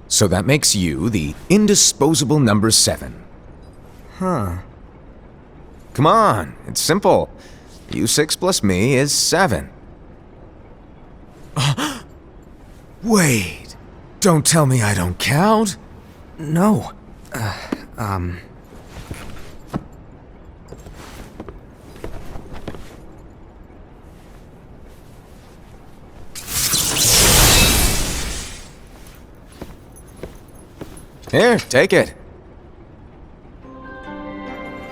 So that makes you the indisposable number 7. Huh. Come on, it's simple. U6 plus me is 7. Wait, don't tell me I don't count? No. Here, take it.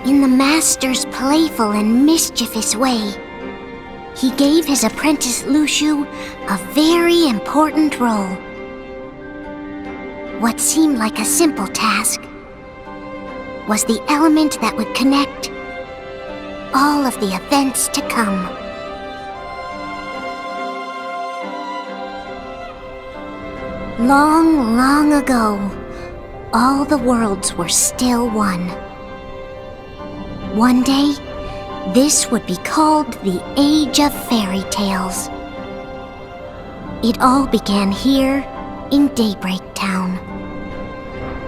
In the Master's playful and mischievous way, he gave his apprentice Luxu a very important role. What seemed like a simple task was the element that would connect all of the events to come. Long, long ago, all the worlds were still one. One day, this would be called the Age of Fairy Tales. It all began here in Daybreak Town.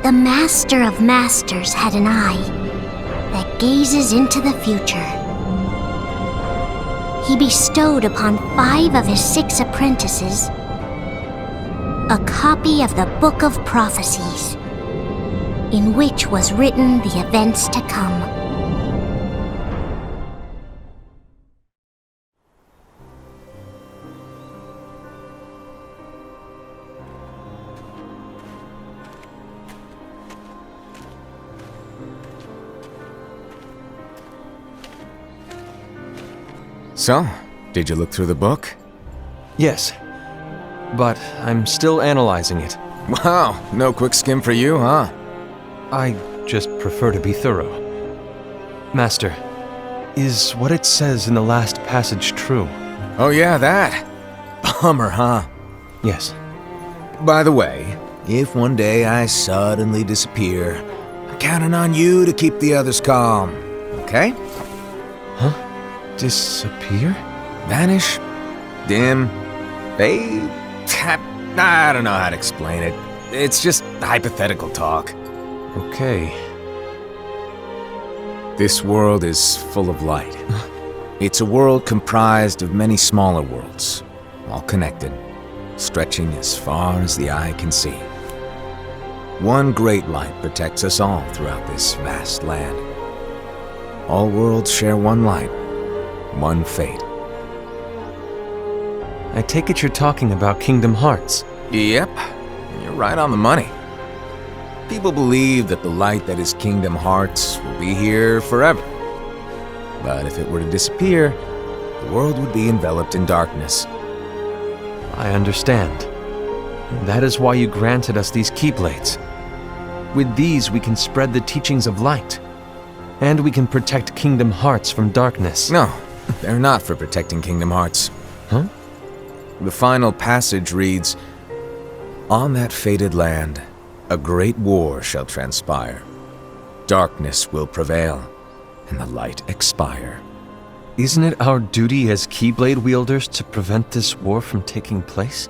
The Master of Masters had an eye that gazes into the future. He bestowed upon 5 of his 6 apprentices a copy of the Book of Prophecies, in which was written the events to come. So, did you look through the book? Yes. But I'm still analyzing it. Wow, no quick skim for you, huh? I just prefer to be thorough. Master, is what it says in the last passage true? Oh yeah, that. Bummer, huh? Yes. By the way, if one day I suddenly disappear, I'm counting on you to keep the others calm, okay? Huh? Disappear? Vanish? Dim? Fade? I don't know how to explain it. It's just hypothetical talk. Okay. This world is full of light. It's a world comprised of many smaller worlds, all connected, stretching as far as the eye can see. One great light protects us all throughout this vast land. All worlds share one light, one fate. I take it you're talking about Kingdom Hearts. Yep, you're right on the money. People believe that the light that is Kingdom Hearts will be here forever. But if it were to disappear, the world would be enveloped in darkness. I understand. That is why you granted us these Keyblades. With these, we can spread the teachings of light. And we can protect Kingdom Hearts from darkness. No, they're not for protecting Kingdom Hearts. Huh? The final passage reads, "On that fated land, a great war shall transpire. Darkness will prevail, and the light expire." Isn't it our duty as Keyblade wielders to prevent this war from taking place?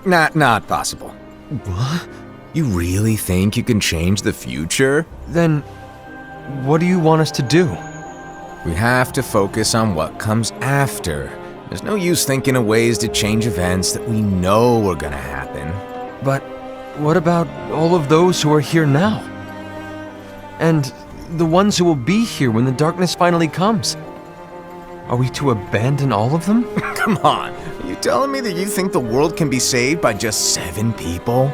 Not possible. What? You really think you can change the future? Then, what do you want us to do? We have to focus on what comes after. There's no use thinking of ways to change events that we know are gonna happen. But what about all of those who are here now? And the ones who will be here when the darkness finally comes? Are we to abandon all of them? Come on, are you telling me that you think the world can be saved by just 7 people?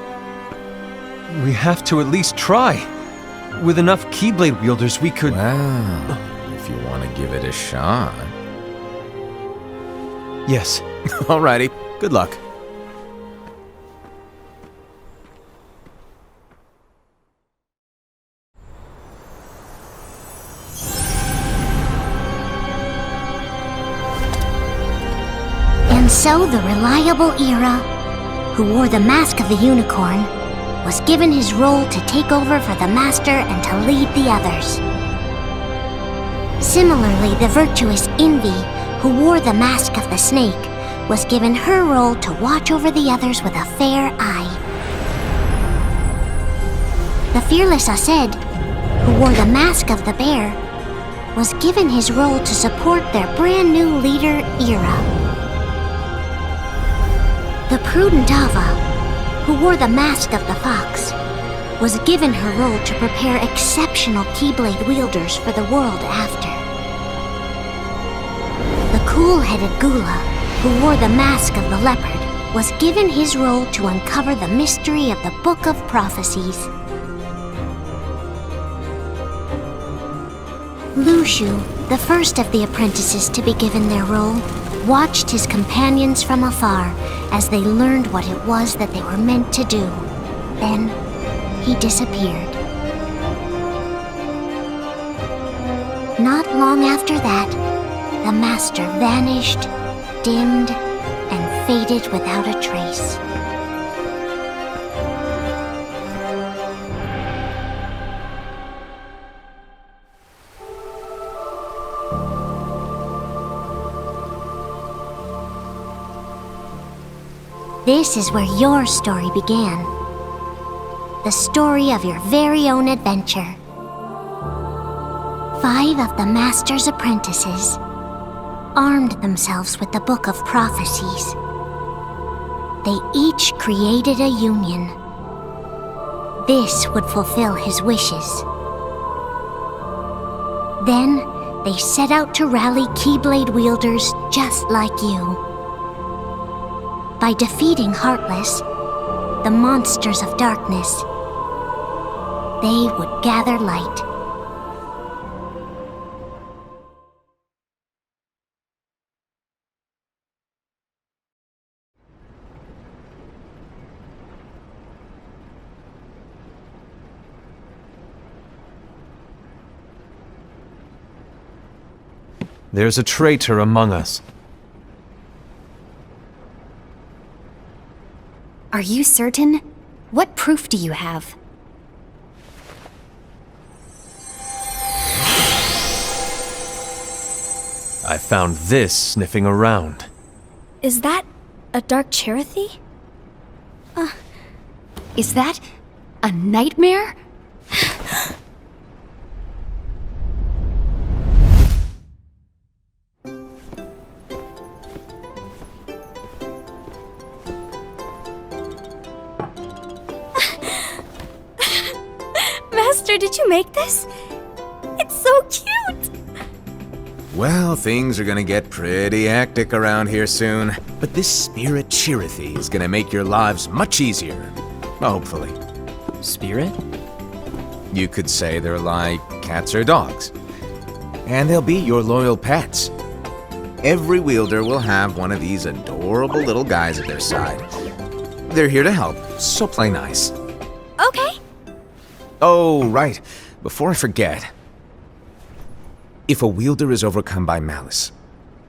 We have to at least try. With enough Keyblade wielders, we could... Well, if you want to give it a shot. Yes. Alrighty, good luck. And so the reliable Ira, who wore the mask of the unicorn, was given his role to take over for the Master and to lead the others. Similarly, the virtuous Envy, who wore the mask of the snake, was given her role to watch over the others with a fair eye. The fearless Aesed, who wore the mask of the bear, was given his role to support their brand new leader, Ira. The prudent Ava, who wore the mask of the fox, was given her role to prepare exceptional Keyblade wielders for the world after. The cool-headed Gula, who wore the mask of the leopard, was given his role to uncover the mystery of the Book of Prophecies. Lushu, the first of the apprentices to be given their role, watched his companions from afar as they learned what it was that they were meant to do. Then, he disappeared. Not long after that, the master vanished, dimmed, and faded without a trace. This is where your story began. The story of your very own adventure. 5 of the Master's apprentices armed themselves with the Book of Prophecies. They each created a union. This would fulfill his wishes. Then, they set out to rally Keyblade wielders just like you. By defeating Heartless, the monsters of darkness, they would gather light. There's a traitor among us. Are you certain? What proof do you have? I found this sniffing around. Is that a Dark Chirithy? Is that a nightmare? Master, did you make this? It's so cute! Well, things are gonna get pretty hectic around here soon. But this Spirit Chirithy is gonna make your lives much easier. Hopefully. Spirit? You could say they're like cats or dogs. And they'll be your loyal pets. Every wielder will have one of these adorable little guys at their side. They're here to help, so play nice. Okay. Oh, right. Before I forget. If a wielder is overcome by malice,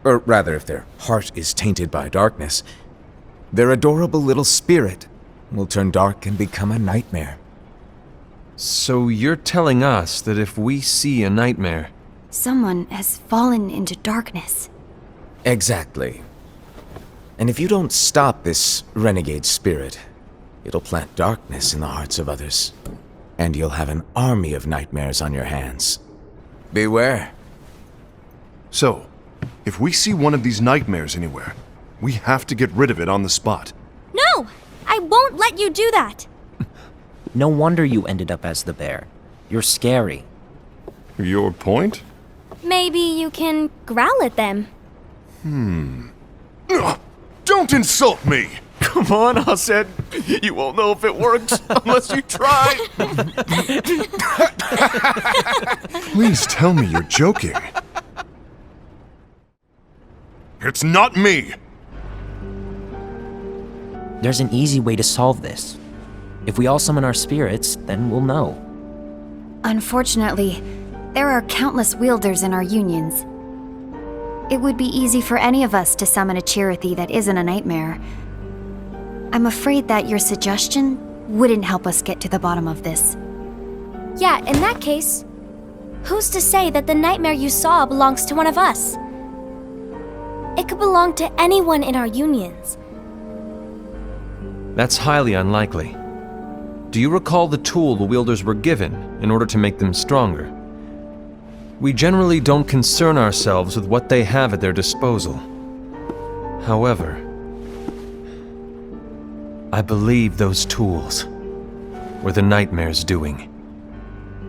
or rather if their heart is tainted by darkness, their adorable little spirit will turn dark and become a nightmare. So you're telling us that if we see a nightmare... Someone has fallen into darkness. Exactly. And if you don't stop this renegade spirit, it'll plant darkness in the hearts of others. And you'll have an army of nightmares on your hands. Beware. So, if we see one of these nightmares anywhere, we have to get rid of it on the spot. No! I won't let you do that! No wonder you ended up as the bear. You're scary. Your point? Maybe you can growl at them. Don't insult me! Come on, Aesed. You won't know if it works unless you try. Please tell me you're joking. It's not me! There's an easy way to solve this. If we all summon our spirits, then we'll know. Unfortunately, there are countless wielders in our unions. It would be easy for any of us to summon a Chirithy that isn't a nightmare. I'm afraid that your suggestion wouldn't help us get to the bottom of this. Yeah, in that case, who's to say that the nightmare you saw belongs to one of us? It could belong to anyone in our unions. That's highly unlikely. do you recall the tool the wielders were given in order to make them stronger? We generally don't concern ourselves with what they have at their disposal. However, I believe those tools were the Nightmare's doing.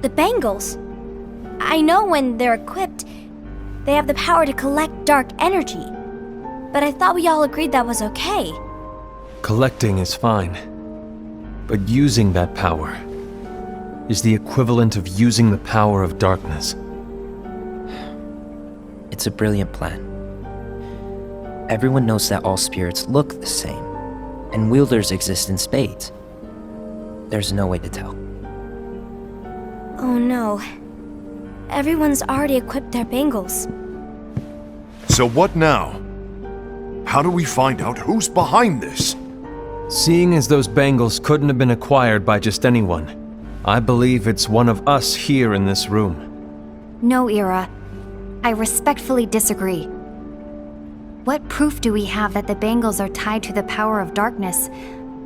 The bangles. I know when they're equipped, they have the power to collect dark energy. But I thought we all agreed that was okay. Collecting is fine, but using that power is the equivalent of using the power of darkness. It's a brilliant plan. Everyone knows that all spirits look the same, and wielders exist in spades. There's no way to tell. Oh no. Everyone's already equipped their bangles. So what now? How do we find out who's behind this? Seeing as those bangles couldn't have been acquired by just anyone, I believe it's one of us here in this room. No, Ira. I respectfully disagree. What proof do we have that the bangles are tied to the power of darkness,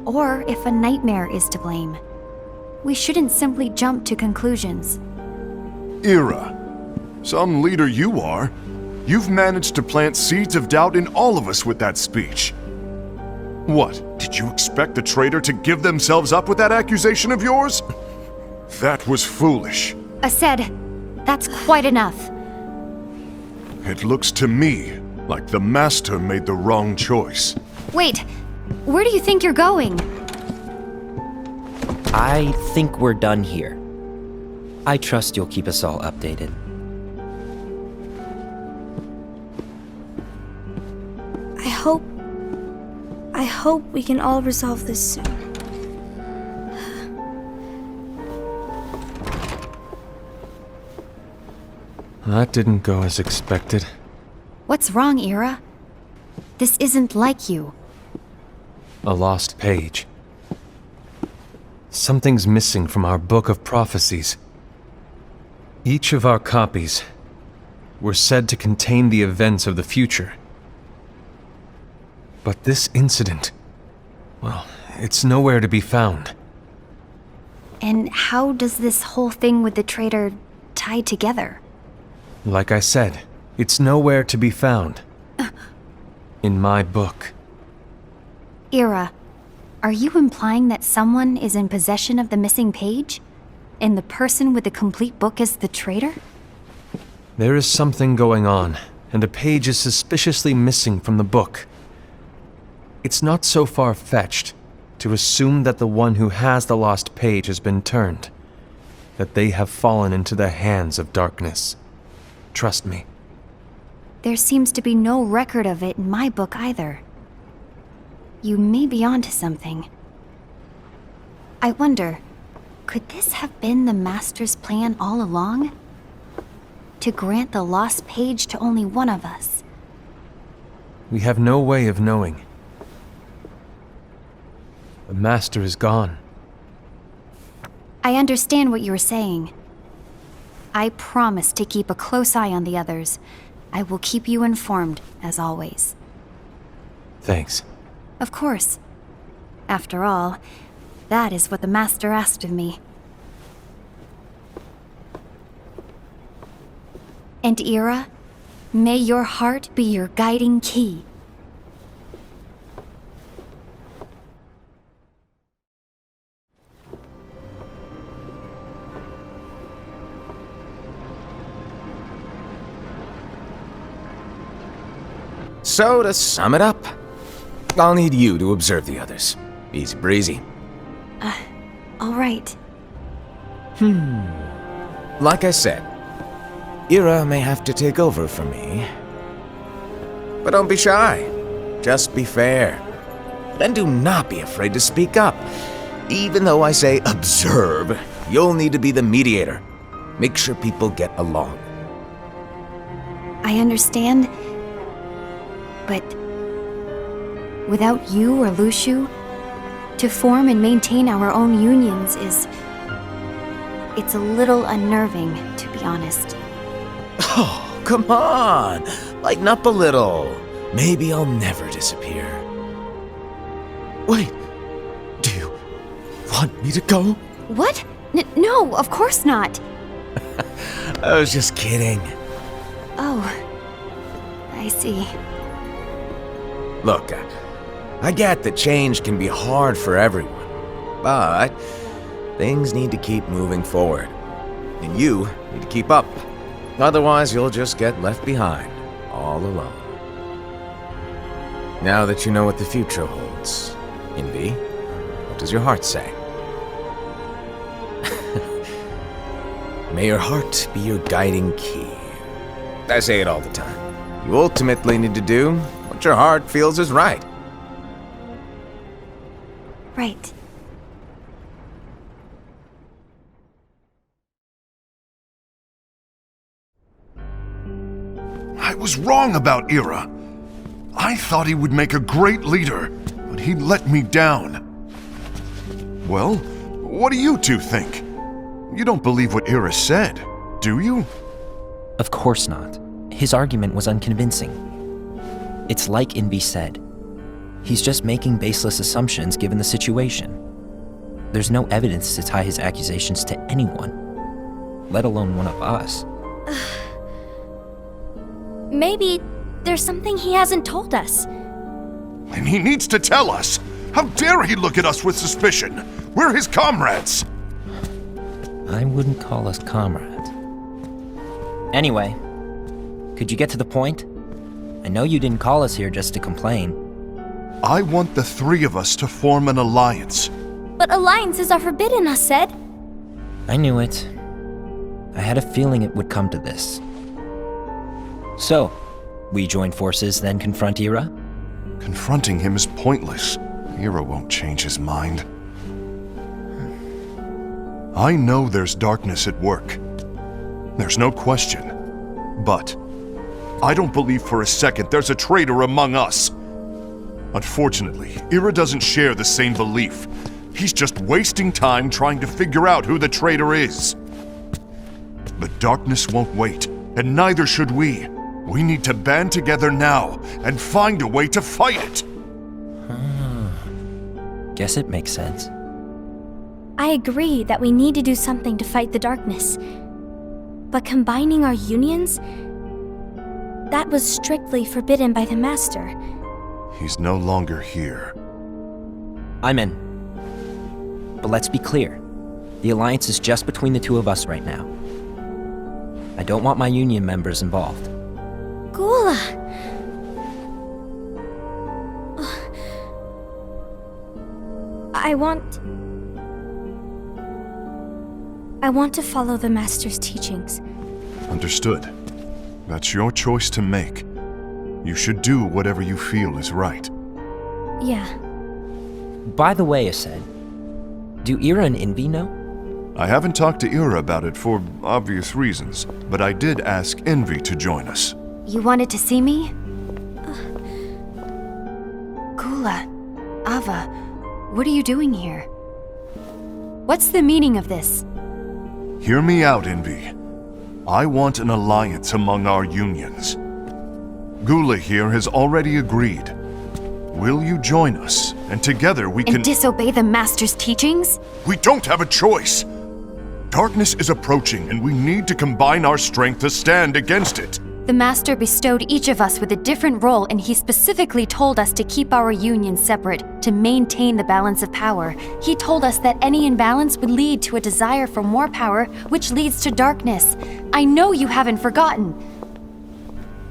or if a nightmare is to blame? We shouldn't simply jump to conclusions. Ira, some leader you are. You've managed to plant seeds of doubt in all of us with that speech. What, did you expect the traitor to give themselves up with that accusation of yours? That was foolish. Aced, that's quite enough. It looks to me like the Master made the wrong choice. Wait, where do you think you're going? I think we're done here. I trust you'll keep us all updated. I hope we can all resolve this soon. That didn't go as expected. What's wrong, Ira? This isn't like you. A lost page. Something's missing from our book of prophecies. Each of our copies were said to contain the events of the future. But this incident, well, it's nowhere to be found. And how does this whole thing with the traitor tie together? Like I said, it's nowhere to be found. In my book. Ira, are you implying that someone is in possession of the missing page? And the person with the complete book is the traitor? There is something going on, and a page is suspiciously missing from the book. It's not so far-fetched to assume that the one who has the lost page has been turned, that they have fallen into the hands of darkness. Trust me. There seems to be no record of it in my book either. You may be onto something. I wonder, could this have been the Master's plan all along? To grant the lost page to only one of us? We have no way of knowing. The Master is gone. I understand what you are saying. I promise to keep a close eye on the others. I will keep you informed, as always. Thanks. Of course. After all, that is what the Master asked of me. And Ira, may your heart be your guiding key. So, to sum it up, I'll need you to observe the others. Easy breezy. All right. Like I said, Ira may have to take over for me. But don't be shy. Just be fair. And do not be afraid to speak up. Even though I say observe, you'll need to be the mediator. Make sure people get along. I understand. But without you or Luxu, to form and maintain our own unions is... it's a little unnerving, to be honest. Oh, come on! Lighten up a little. Maybe I'll never disappear. Wait, do you... want me to go? What? No, of course not. I was just kidding. Oh, I see. Look, I get that change can be hard for everyone, but things need to keep moving forward. And you need to keep up. Otherwise, you'll just get left behind, all alone. Now that you know what the future holds, Envy, what does your heart say? May your heart be your guiding key. I say it all the time. You ultimately need to do what your heart feels is right. Right. I was wrong about Ira. I thought he would make a great leader, but he let me down. Well, what do you two think? You don't believe what Ira said, do you? Of course not. His argument was unconvincing. It's like Envy said. He's just making baseless assumptions given the situation. There's no evidence to tie his accusations to anyone, let alone one of us. Maybe there's something he hasn't told us. And he needs to tell us. How dare he look at us with suspicion? We're his comrades. I wouldn't call us comrades. Anyway, could you get to the point? I know you didn't call us here just to complain. I want the three of us to form an alliance. But alliances are forbidden, us said. I knew it. I had a feeling it would come to this. So, we join forces, then confront Ira? Confronting him is pointless. Ira won't change his mind. I know there's darkness at work. There's no question. But I don't believe for a second there's a traitor among us. Unfortunately, Ira doesn't share the same belief. He's just wasting time trying to figure out who the traitor is. But darkness won't wait, and neither should we. We need to band together now and find a way to fight it. Guess it makes sense. I agree that we need to do something to fight the darkness. But combining our unions? That was strictly forbidden by the Master. He's no longer here. I'm in. But let's be clear. The alliance is just between the two of us right now. I don't want my union members involved. Gula! I want to follow the Master's teachings. Understood. That's your choice to make. You should do whatever you feel is right. Yeah. By the way, Aced, do Ira and Envy know? I haven't talked to Ira about it for obvious reasons, but I did ask Envy to join us. You wanted to see me? Gula, Ava, what are you doing here? What's the meaning of this? Hear me out, Envy. I want an alliance among our unions. Gula here has already agreed. Will you join us? And together we can— And disobey the Master's teachings? We don't have a choice! Darkness is approaching, and we need to combine our strength to stand against it. The Master bestowed each of us with a different role, and he specifically told us to keep our union separate, to maintain the balance of power. He told us that any imbalance would lead to a desire for more power, which leads to darkness. I know you haven't forgotten.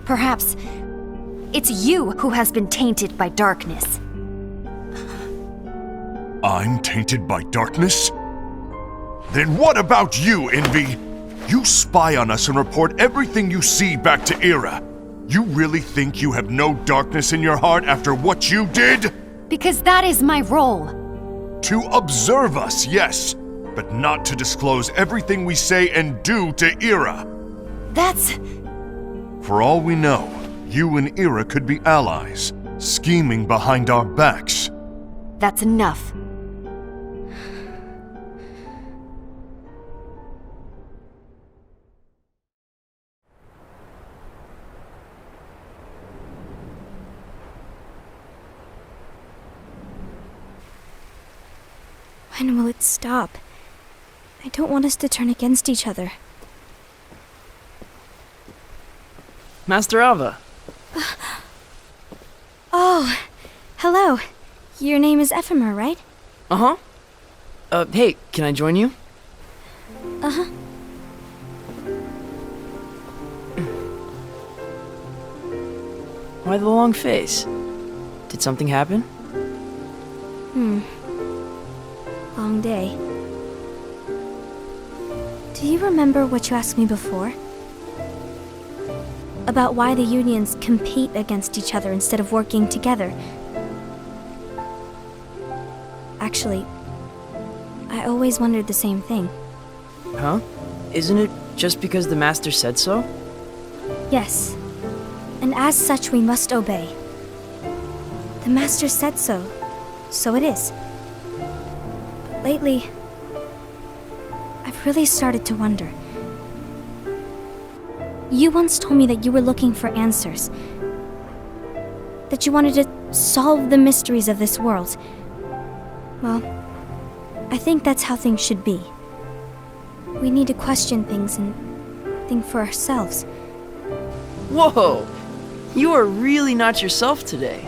Perhaps it's you who has been tainted by darkness. I'm tainted by darkness? Then what about you, Envy? You spy on us and report everything you see back to Ira. You really think you have no darkness in your heart after what you did? Because that is my role. To observe us, yes, but not to disclose everything we say and do to Ira. That's... For all we know, you and Ira could be allies, scheming behind our backs. that's enough. When will it stop? I don't want us to turn against each other. Master Alva. Oh, hello. Your name is Ephemer, right? Uh-huh. Hey, can I join you? Uh-huh. Why the long face? Did something happen? Long day. Do you remember what you asked me before? About why the unions compete against each other instead of working together. Actually, I always wondered the same thing. Huh? Isn't it just because the Master said so? Yes. And as such, we must obey. The Master said so, so it is. But lately, I've really started to wonder. You once told me that you were looking for answers. That you wanted to solve the mysteries of this world. Well, I think that's how things should be. We need to question things and think for ourselves. Whoa! You are really not yourself today.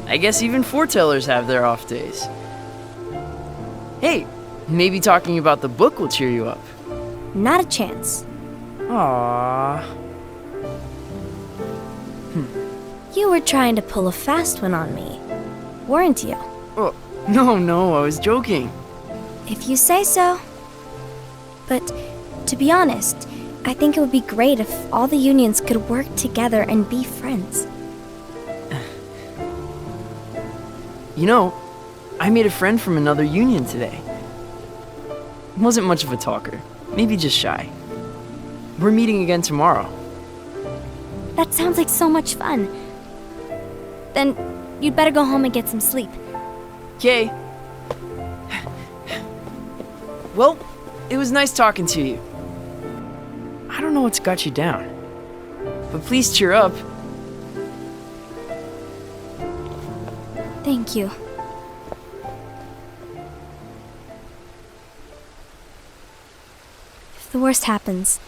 I guess even foretellers have their off days. Hey, maybe talking about the book will cheer you up. Not a chance. Aww. You were trying to pull a fast one on me, weren't you? Oh, no, I was joking. If you say so. But, to be honest, I think it would be great if all the unions could work together and be friends. You know, I made a friend from another union today. Wasn't much of a talker, maybe just shy. We're meeting again tomorrow. That sounds like so much fun. Then, you'd better go home and get some sleep. Okay. Well, it was nice talking to you. I don't know what's got you down, but please cheer up. Thank you. If the worst happens,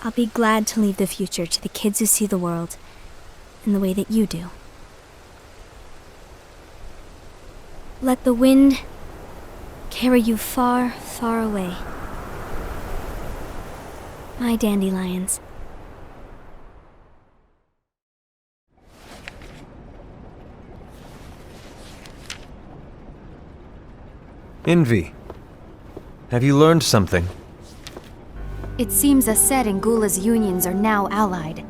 I'll be glad to leave the future to the kids who see the world in the way that you do. Let the wind carry you far, far away. My dandelions. Envy, have you learned something? It seems Aced and Gula's unions are now allied.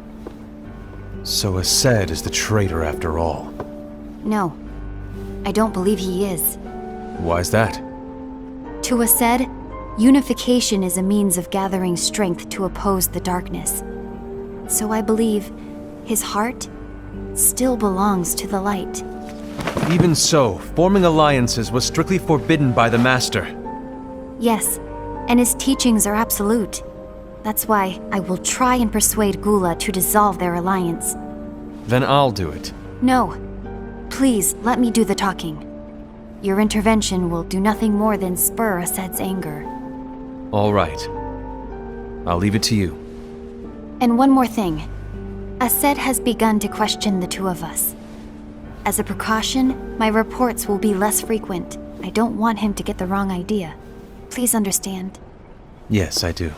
So Aced is the traitor after all. No, I don't believe he is. Why's that? To Aced, unification is a means of gathering strength to oppose the darkness. So I believe his heart still belongs to the light. Even so, forming alliances was strictly forbidden by the Master. Yes, and his teachings are absolute. That's why I will try and persuade Gula to dissolve their alliance. Then I'll do it. No. Please, let me do the talking. Your intervention will do nothing more than spur Aced's anger. All right. I'll leave it to you. And one more thing. Aced has begun to question the two of us. As a precaution, my reports will be less frequent. I don't want him to get the wrong idea. Please understand. Yes, I do.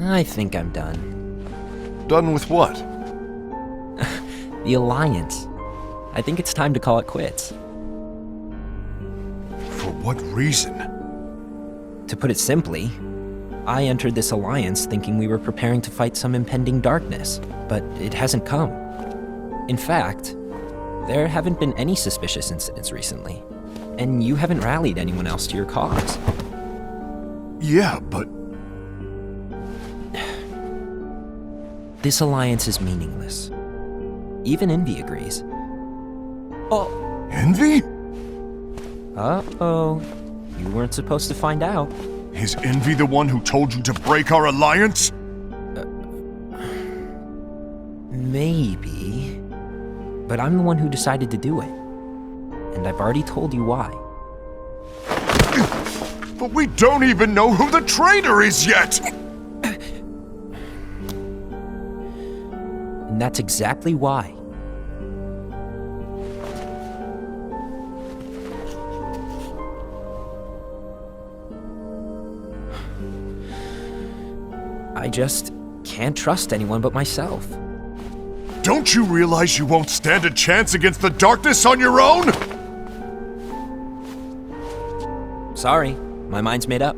I think I'm done. Done with what? The Alliance. I think it's time to call it quits. For what reason? To put it simply, I entered this alliance thinking we were preparing to fight some impending darkness, but it hasn't come. In fact, there haven't been any suspicious incidents recently, and you haven't rallied anyone else to your cause. Yeah, but This alliance is meaningless. Even Envy agrees. Envy? Uh-oh. You weren't supposed to find out. Is Envy the one who told you to break our alliance? Maybe. But I'm the one who decided to do it. And I've already told you why. But we don't even know who the traitor is yet! And that's exactly why. I just can't trust anyone but myself. Don't you realize you won't stand a chance against the darkness on your own? Sorry, my mind's made up.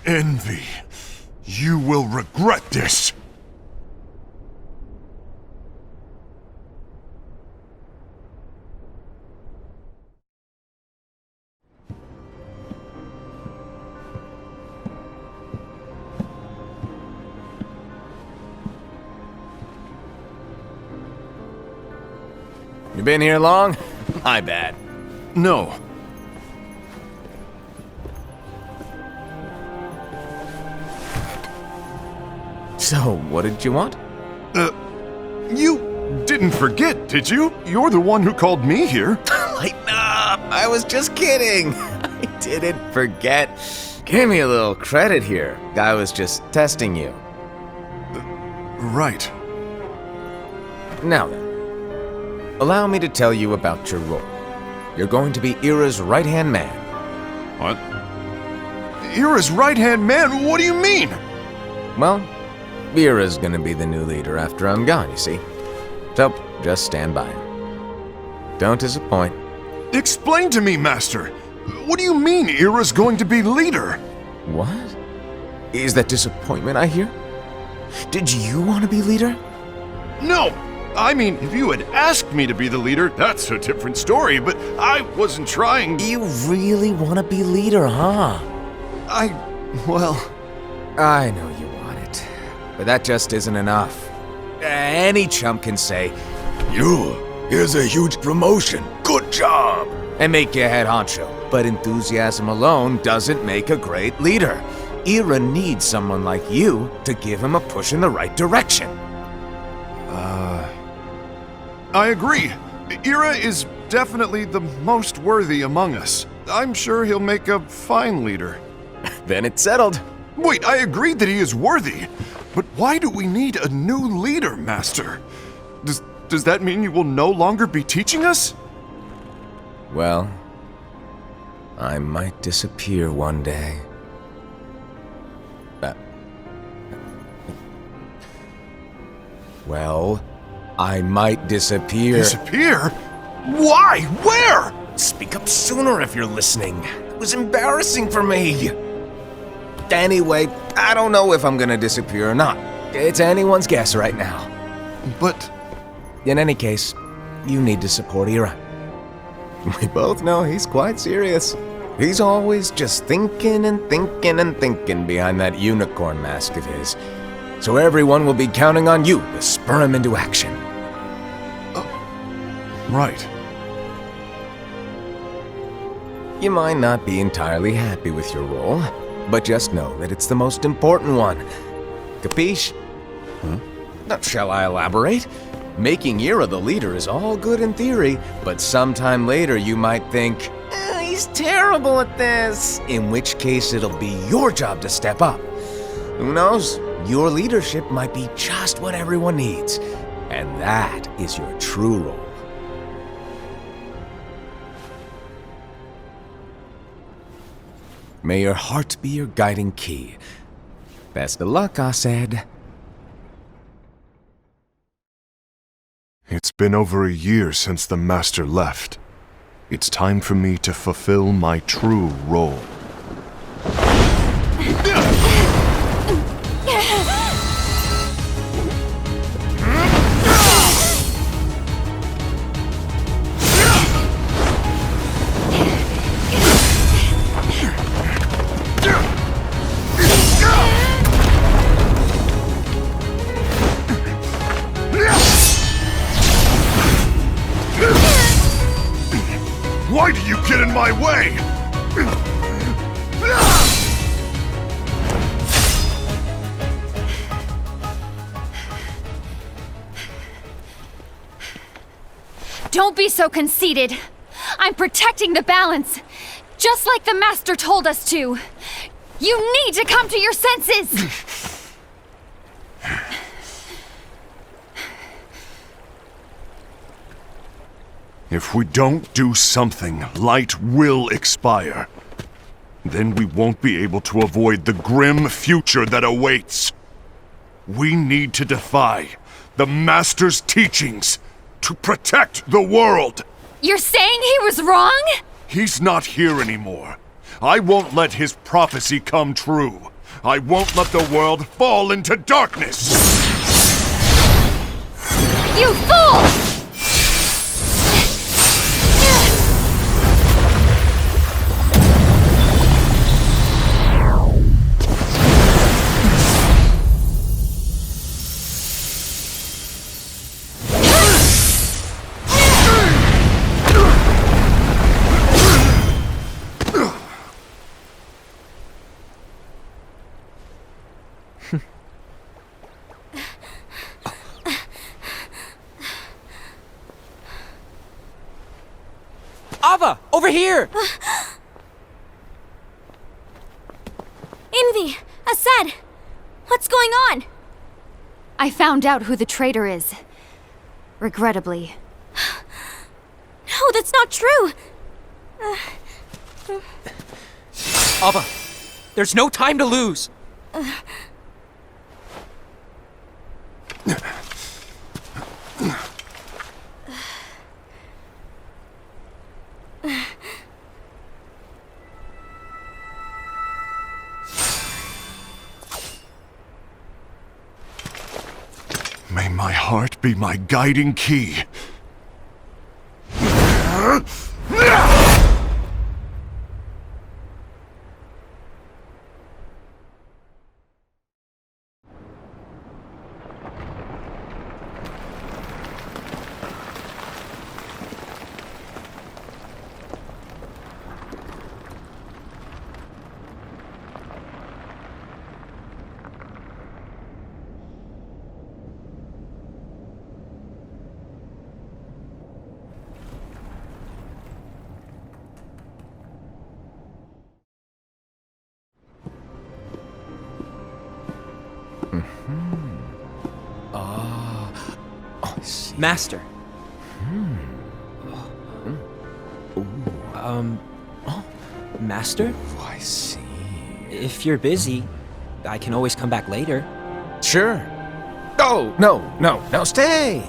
Envy, you will regret this. You been here long? My bad. No. So, what did you want? You didn't forget, did you? You're the one who called me here. Lighten up! I was just kidding. I didn't forget. Give me a little credit here. I was just testing you. Right. Now then, allow me to tell you about your role. You're going to be Ira's right-hand man. What? Ira's right-hand man? What do you mean? Well, Ira's gonna be the new leader after I'm gone, you see. So, just stand by. Don't disappoint. Explain to me, Master. What do you mean Ira's going to be leader? What? Is that disappointment I hear? Did you want to be leader? No! I mean, if you had asked me to be the leader, that's a different story, but I wasn't trying. You really want to be leader, huh? Well... I know you want it, but that just isn't enough. Any chump can say, here's a huge promotion, good job, and make you head honcho. But enthusiasm alone doesn't make a great leader. Ira needs someone like you to give him a push in the right direction. I agree. Ira is definitely the most worthy among us. I'm sure he'll make a fine leader. Then it's settled. Wait, I agreed that he is worthy. But why do we need a new leader, Master? Does that mean you will no longer be teaching us? Well, I might disappear one day. Well, I might disappear. Disappear? Why? Where? Speak up sooner if you're listening. It was embarrassing for me. Anyway, I don't know if I'm gonna disappear or not. It's anyone's guess right now. But... In any case, you need to support Ira. We both know he's quite serious. He's always just thinking and thinking and thinking behind that unicorn mask of his. So everyone will be counting on you to spur him into action. Right. You might not be entirely happy with your role, but just know that it's the most important one. Capiche? Now, shall I elaborate? Making Ira the leader is all good in theory, but sometime later you might think, he's terrible at this. In which case it'll be your job to step up. Who knows? Your leadership might be just what everyone needs. And that is your true role. May your heart be your guiding key. Best of luck, Asaid. It's been over a year since the Master left. It's time for me to fulfill my true role. Why do you get in my way? Don't be so conceited. I'm protecting the balance, just like the Master told us to. You need to come to your senses! If we don't do something, light will expire. Then we won't be able to avoid the grim future that awaits. We need to defy the Master's teachings to protect the world. You're saying he was wrong? He's not here anymore. I won't let his prophecy come true. I won't let the world fall into darkness. You fool! Ava, over here! Envy! Assad! What's going on? I found out who the traitor is. Regrettably. No, that's not true! Ava, there's no time to lose. May my heart be my guiding key. Master. Master? Oh, I see. If you're busy, I can always come back later. Sure. Oh, no, stay!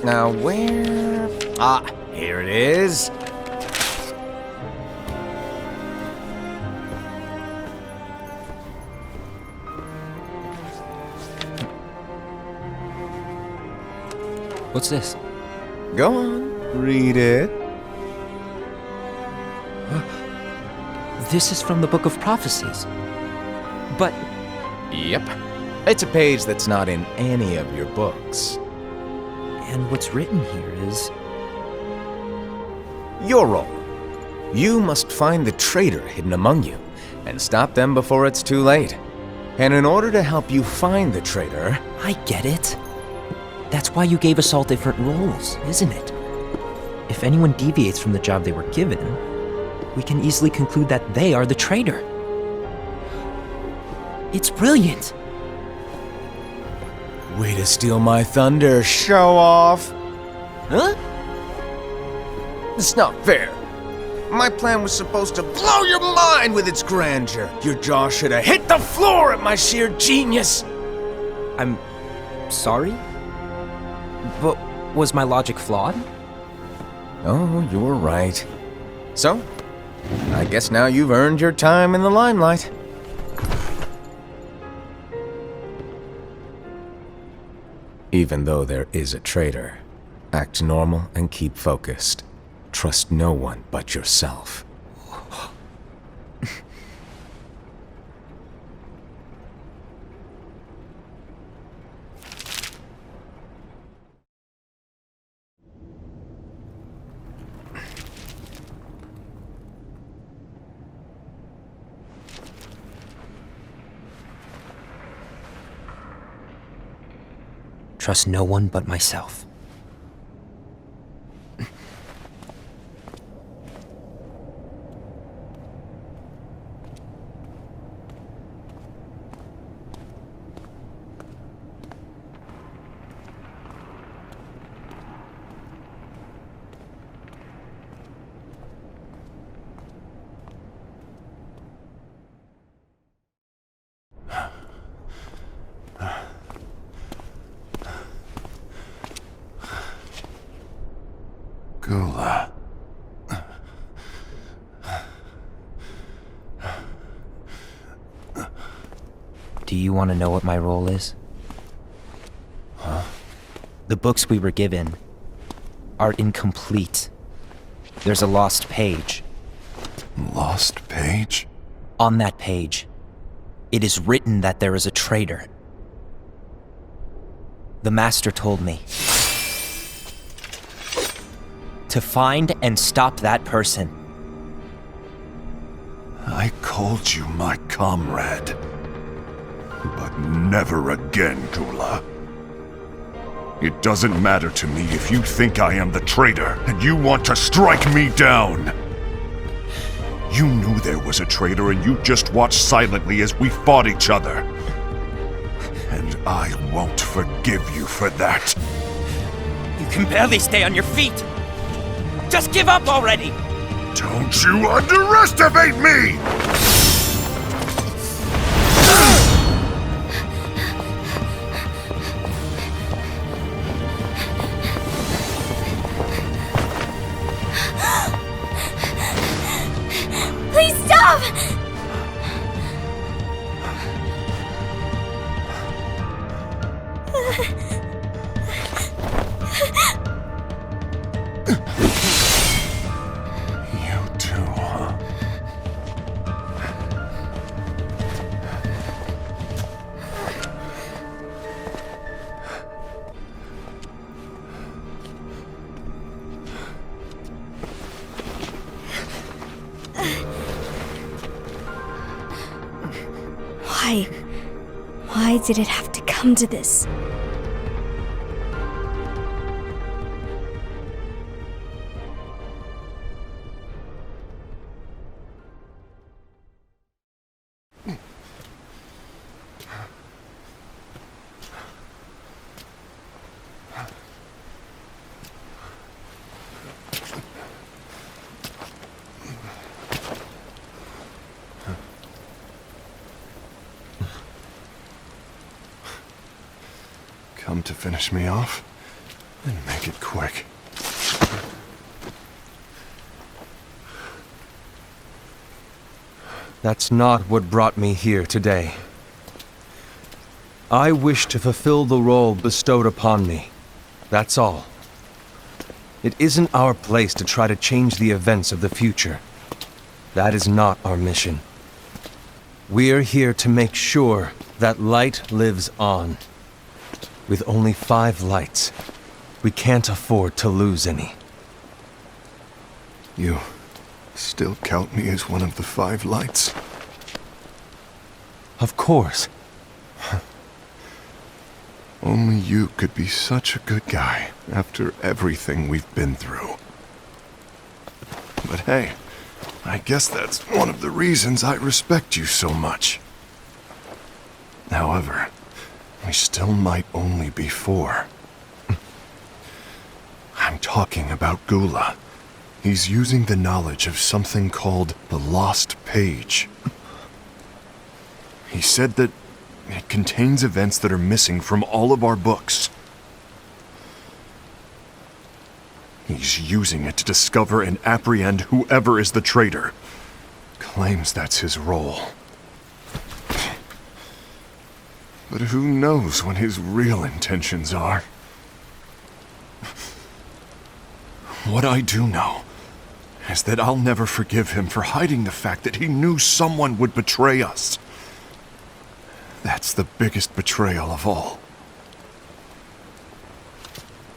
Now, where... Ah, here it is. What's this? Go on, read it. This is from the Book of Prophecies. But Yep. It's a page that's not in any of your books. and what's written here is Your role. You must find the traitor hidden among you, and stop them before it's too late. And in order to help you find the traitor... I get it. That's why you gave us all different roles, isn't it? If anyone deviates from the job they were given, we can easily conclude that they are the traitor. It's brilliant. Way to steal my thunder, show off! Huh? It's not fair. My plan was supposed to blow your mind with its grandeur. Your jaw should have hit the floor at my sheer genius. I'm sorry? But was my logic flawed? Oh, you're right. So, I guess now you've earned your time in the limelight. Even though there is a traitor, act normal and keep focused. Trust no one but yourself. trust no one but myself. Gula. Do you want to know what my role is? Huh? The books we were given are incomplete. There's a lost page. Lost page? On that page, it is written that there is a traitor. The Master told me to find and stop that person. I called you my comrade. But never again, Gula. It doesn't matter to me if you think I am the traitor and you want to strike me down. You knew there was a traitor and you just watched silently as we fought each other. And I won't forgive you for that. You can barely stay on your feet. Just give up already! Don't you underestimate me! Please stop! You too, huh? Why did it have to come to this? Come to finish me off? Then make it quick. That's not what brought me here today. I wish to fulfill the role bestowed upon me. That's all. It isn't our place to try to change the events of the future. That is not our mission. We're here to make sure that light lives on. With only 5 lights, we can't afford to lose any. You still count me as one of the 5 lights? Of course. Only you could be such a good guy after everything we've been through. But hey, I guess that's one of the reasons I respect you so much. However, we still might only be 4. I'm talking about Gula. He's using the knowledge of something called the Lost Page. He said that it contains events that are missing from all of our books. He's using it to discover and apprehend whoever is the traitor. Claims that's his role. But who knows what his real intentions are? What I do know is that I'll never forgive him for hiding the fact that he knew someone would betray us. That's the biggest betrayal of all.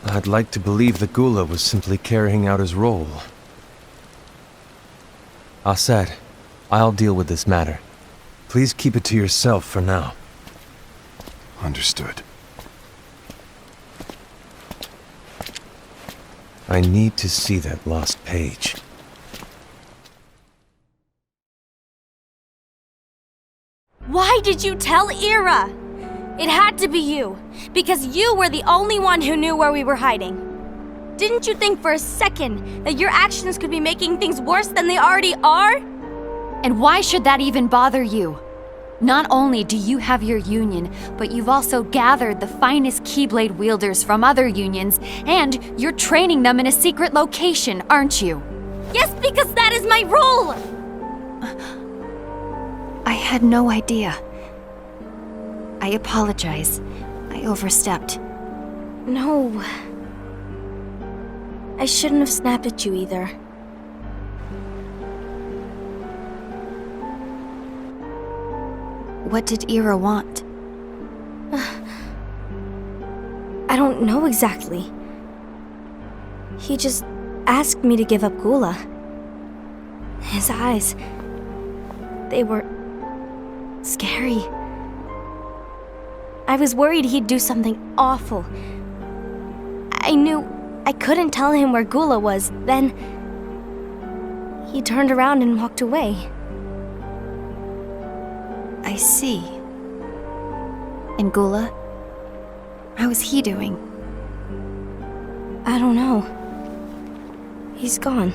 I'd like to believe that Gula was simply carrying out his role. Aset, I'll deal with this matter. Please keep it to yourself for now. Understood. I need to see that lost page. Why did you tell Ira? It had to be you, because you were the only one who knew where we were hiding. Didn't you think for a second that your actions could be making things worse than they already are? And why should that even bother you? Not only do you have your union, but you've also gathered the finest Keyblade wielders from other unions, and you're training them in a secret location, aren't you? Yes, because that is my role! I had no idea. I apologize. I overstepped. No. I shouldn't have snapped at you either. What did Ira want? I don't know exactly. He just asked me to give up Gula. His eyes, they were scary. I was worried he'd do something awful. I knew I couldn't tell him where Gula was. Then he turned around and walked away. I see. And Gula? How is he doing? I don't know. He's gone.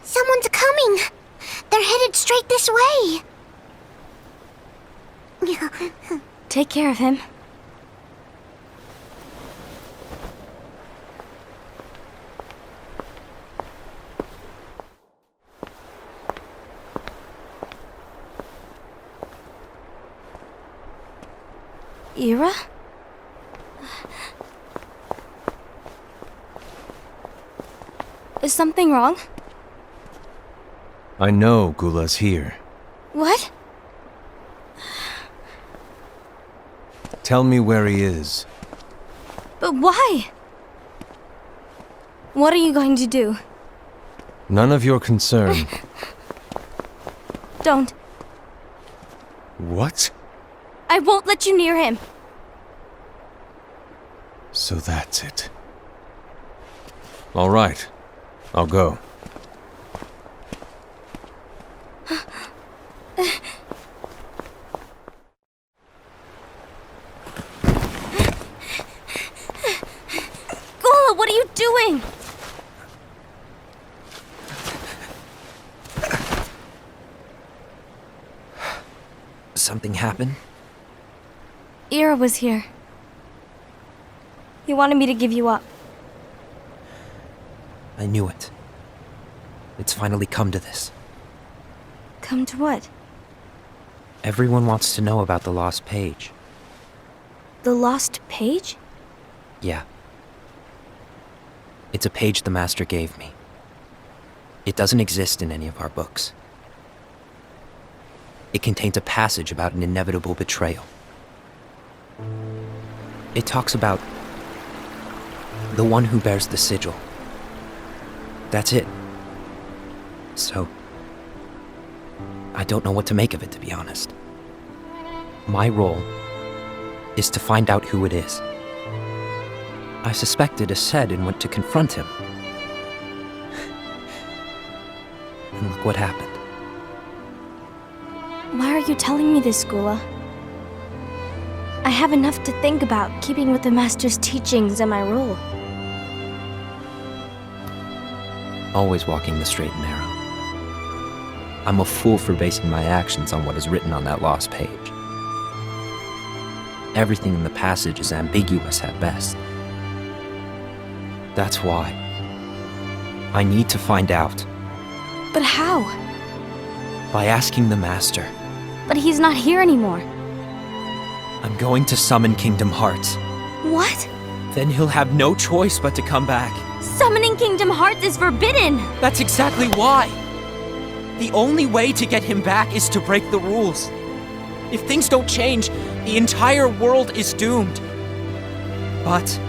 Someone's coming! They're headed straight this way! Take care of him. Ira? Is something wrong? I know Gula's here. What? Tell me where he is. But why? What are you going to do? None of your concern. Don't. What? I won't let you near him. So that's it. All right. I'll go. Gula, what are you doing? Something happened? Ira was here. He wanted me to give you up. I knew it. It's finally come to this. Come to what? Everyone wants to know about the lost page. The lost page? Yeah. It's a page the Master gave me. It doesn't exist in any of our books. It contains a passage about an inevitable betrayal. It talks about the one who bears the sigil. That's it. So, I don't know what to make of it, to be honest. My role is to find out who it is. I suspected Aced and went to confront him. And look what happened. Why are you telling me this, Gula? I have enough to think about, keeping with the Master's teachings and my role. Always walking the straight and narrow. I'm a fool for basing my actions on what is written on that lost page. Everything in the passage is ambiguous at best. That's why I need to find out. But how? By asking the Master. But he's not here anymore. I'm going to summon Kingdom Hearts. What? Then he'll have no choice but to come back. Summoning Kingdom Hearts is forbidden! That's exactly why! The only way to get him back is to break the rules. If things don't change, the entire world is doomed. But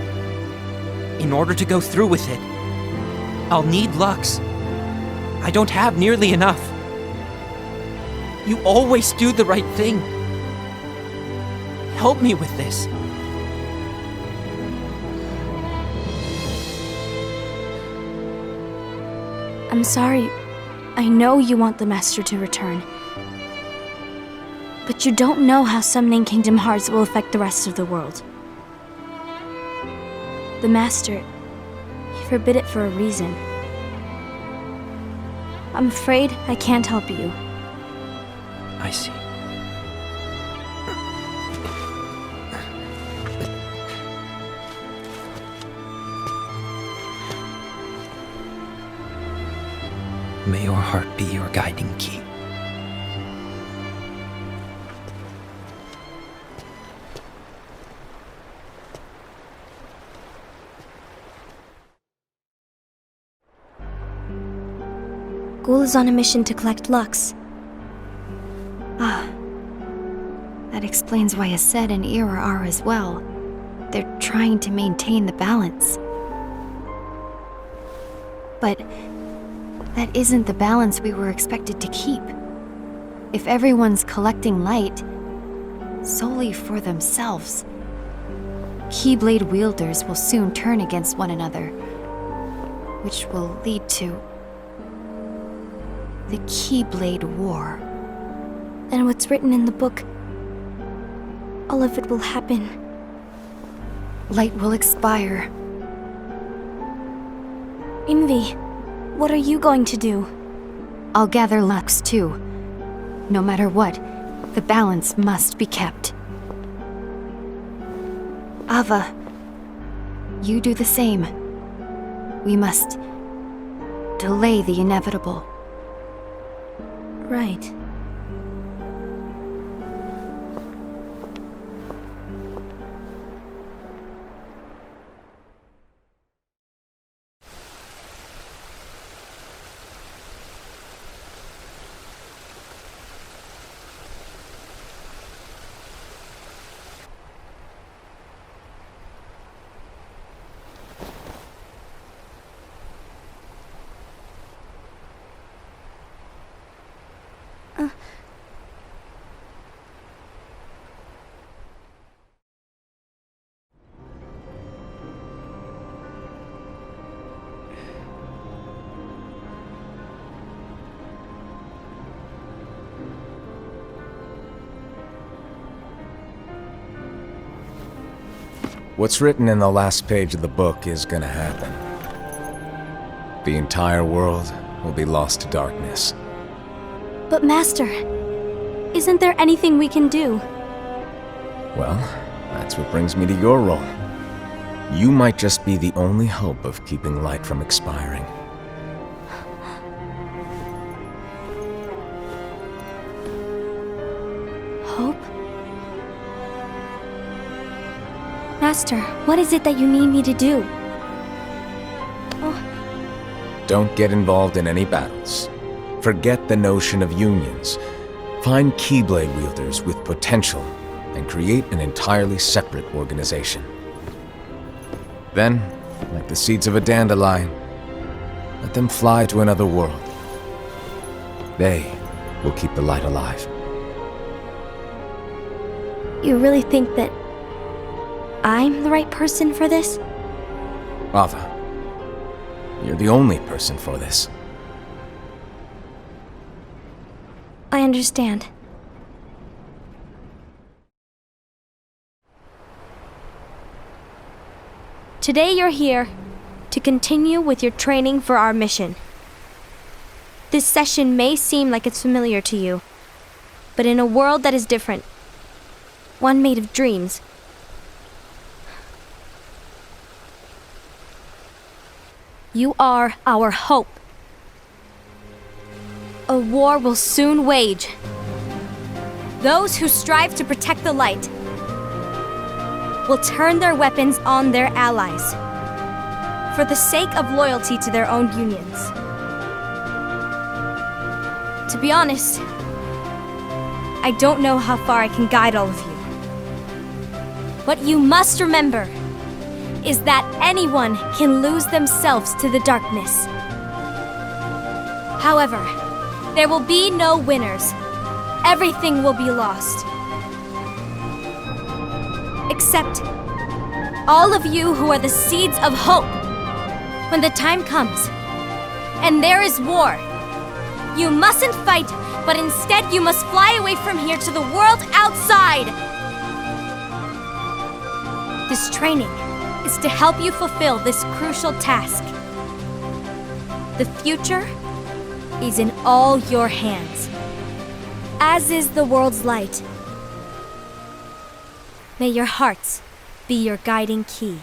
in order to go through with it, I'll need Lux. I don't have nearly enough. You always do the right thing. Help me with this. I'm sorry. I know you want the Master to return. But you don't know how summoning Kingdom Hearts will affect the rest of the world. The Master, he forbid it for a reason. I'm afraid I can't help you. I see. May your heart be your guiding key. Ghoul is on a mission to collect Lux. That explains why Aced and Ira are as well. They're trying to maintain the balance. But that isn't the balance we were expected to keep. If everyone's collecting light solely for themselves, Keyblade wielders will soon turn against one another, which will lead to the Keyblade War. And what's written in the book, all of it will happen. Light will expire. Invi, what are you going to do? I'll gather Lux too. No matter what, the balance must be kept. Ava, you do the same. We must delay the inevitable. Right. What's written in the last page of the book is gonna happen. The entire world will be lost to darkness. But Master, isn't there anything we can do? Well, that's what brings me to your role. You might just be the only hope of keeping light from expiring. Hope? Master, what is it that you need me to do? Don't get involved in any battles. Forget the notion of unions. Find Keyblade wielders with potential and create an entirely separate organization. Then, like the seeds of a dandelion, let them fly to another world. They will keep the light alive. You really think that I'm the right person for this? Ava, you're the only person for this. I understand. Today you're here to continue with your training for our mission. This session may seem like it's familiar to you, but in a world that is different, one made of dreams, you are our hope. A war will soon wage. Those who strive to protect the light will turn their weapons on their allies for the sake of loyalty to their own unions. To be honest, I don't know how far I can guide all of you. But you must remember, is that anyone can lose themselves to the darkness. However, there will be no winners. Everything will be lost. Except all of you who are the seeds of hope. When the time comes, and there is war, you mustn't fight, but instead you must fly away from here to the world outside. This training is to help you fulfill this crucial task. The future is in all your hands, as is the world's light. May your hearts be your guiding key.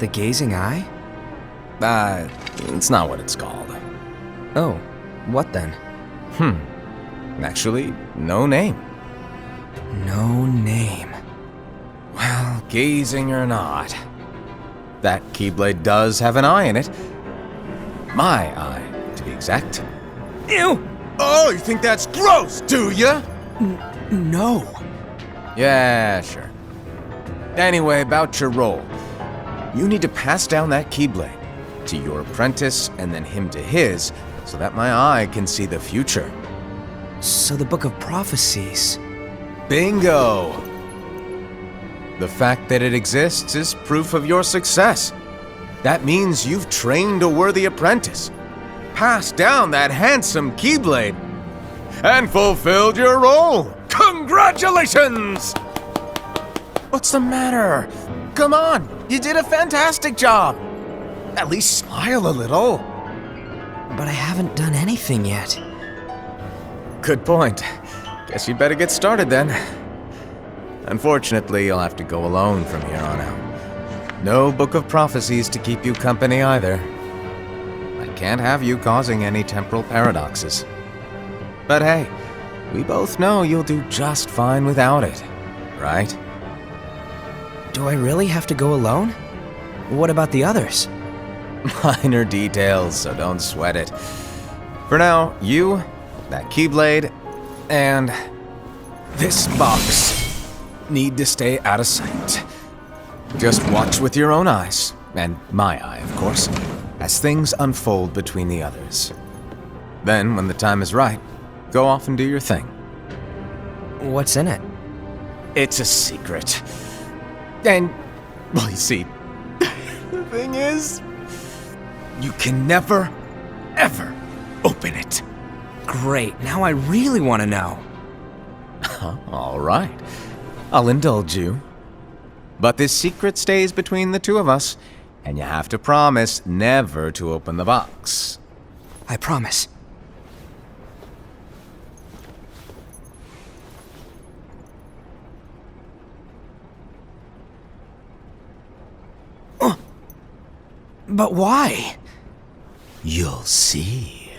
The gazing eye? It's not what it's called. Oh, what then? Actually, no name. No name. Well, gazing or not, that Keyblade does have an eye in it. My eye, to be exact. Ew! Oh, you think that's gross, do ya? No. Yeah, sure. Anyway, about your role. You need to pass down that Keyblade to your apprentice and then him to his, so that my eye can see the future. So the Book of Prophecies. Bingo! The fact that it exists is proof of your success. That means you've trained a worthy apprentice, passed down that handsome Keyblade, and fulfilled your role. Congratulations! What's the matter? Come on, you did a fantastic job. At least smile a little. But I haven't done anything yet. Good point. Guess you'd better get started then. Unfortunately, you'll have to go alone from here on out. No Book of Prophecies to keep you company either. I can't have you causing any temporal paradoxes. But hey, we both know you'll do just fine without it, right? Do I really have to go alone? What about the others? Minor details, so don't sweat it. For now, you, that Keyblade, and this box need to stay out of sight. Just watch with your own eyes, and my eye, of course, as things unfold between the others. Then, when the time is right, go off and do your thing. What's in it? It's a secret. And, well, you see, the thing is, you can never, ever open it. Great, now I really want to know. All right, I'll indulge you. But this secret stays between the two of us, and you have to promise never to open the box. I promise. But why? You'll see.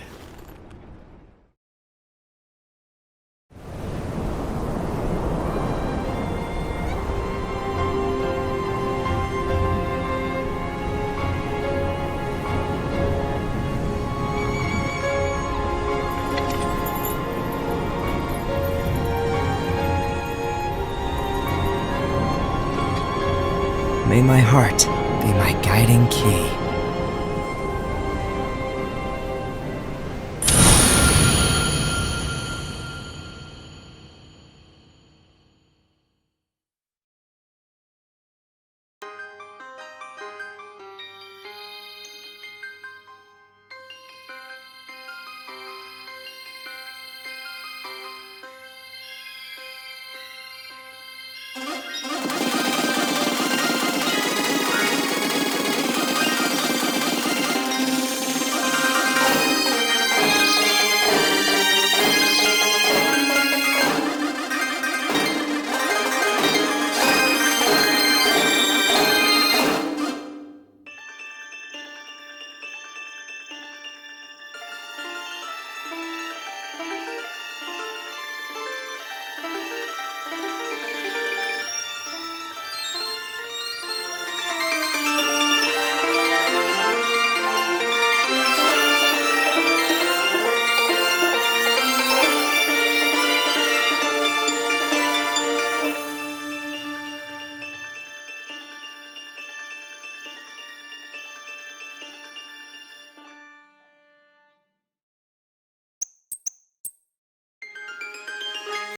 May my heart be my guiding key.